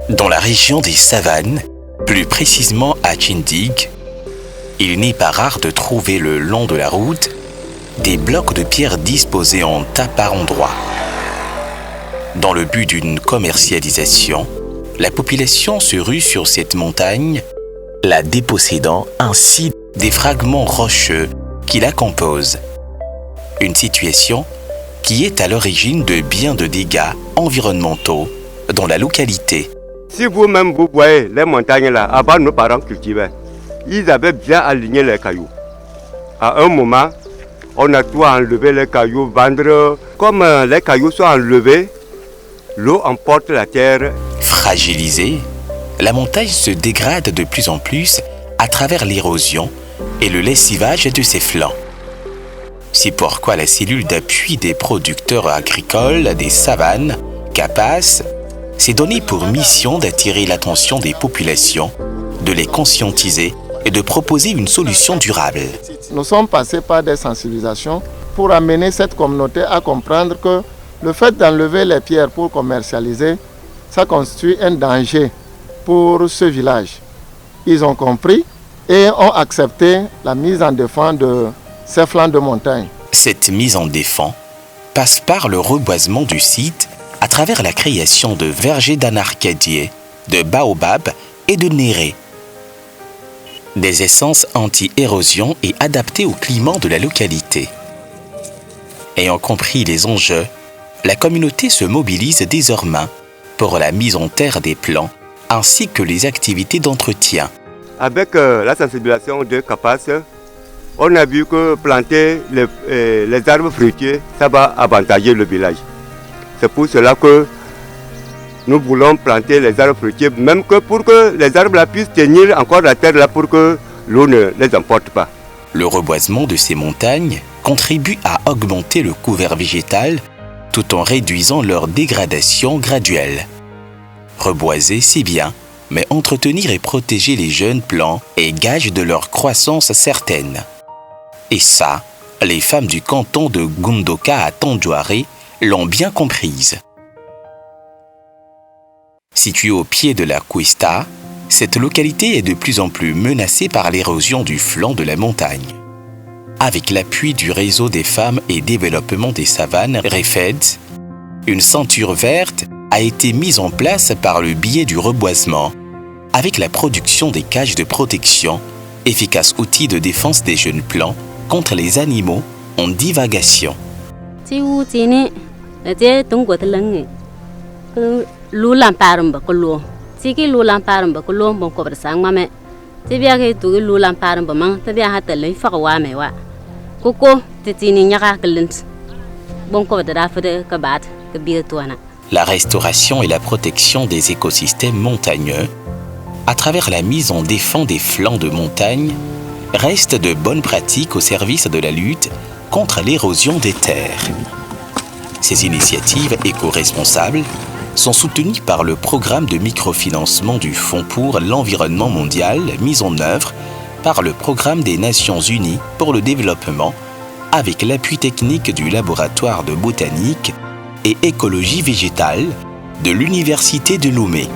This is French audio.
Dans la région des savanes, plus précisément à Chindig, il n'est pas rare de trouver le long de la route des blocs de pierre disposés en tas par endroits. Dans le but d'une commercialisation, la population se rue sur cette montagne, la dépossédant ainsi des fragments rocheux qui la composent. Une situation qui est à l'origine de bien de dégâts environnementaux dans la localité. Si vous-même vous voyez les montagnes là, avant nos parents cultivaient, ils avaient bien aligné les cailloux. À un moment, on a tout enlevé les cailloux, vendre. Comme les cailloux sont enlevés, l'eau emporte la terre. Fragilisée, la montagne se dégrade de plus en plus à travers l'érosion et le lessivage de ses flancs. C'est pourquoi la cellule d'appui des producteurs agricoles des savanes, CAPAS, s'est donnée pour mission d'attirer l'attention des populations, de les conscientiser et de proposer une solution durable. Nous sommes passés par des sensibilisations pour amener cette communauté à comprendre que le fait d'enlever les pierres pour commercialiser, ça constitue un danger pour ce village. Ils ont compris et ont accepté la mise en défense de ces flancs de montagne. Cette mise en défense passe par le reboisement du site à travers la création de vergers d'anarcadier, de baobab et de néré. Des essences anti-érosion et adaptées au climat de la localité. Ayant compris les enjeux, la communauté se mobilise désormais pour la mise en terre des plants ainsi que les activités d'entretien. Avec la sensibilisation de CAPAS, on a vu que planter les arbres fruitiers, ça va avantager le village. C'est pour cela que nous voulons planter les arbres fruitiers, même que pour que les arbres là puissent tenir encore la terre là pour que l'eau ne les emporte pas. Le reboisement de ces montagnes contribue à augmenter le couvert végétal tout en réduisant leur dégradation graduelle. Reboiser, c'est bien, mais entretenir et protéger les jeunes plants est gage de leur croissance certaine. Et ça, les femmes du canton de Gundoka à Tandjouaré l'ont bien comprise. Située au pied de la Cuesta, cette localité est de plus en plus menacée par l'érosion du flanc de la montagne. Avec l'appui du réseau des femmes et développement des savanes REFED, une ceinture verte a été mise en place par le biais du reboisement, avec la production des cages de protection, efficace outil de défense des jeunes plants contre les animaux en divagation. La restauration et la protection des écosystèmes montagneux, à travers la mise en défense des flancs de montagne, restent de bonnes pratiques au service de la lutte contre l'érosion des terres. Ces initiatives éco-responsables sont soutenues par le programme de microfinancement du Fonds pour l'environnement mondial mis en œuvre par le Programme des Nations Unies pour le développement avec l'appui technique du laboratoire de botanique et écologie végétale de l'Université de Lomé.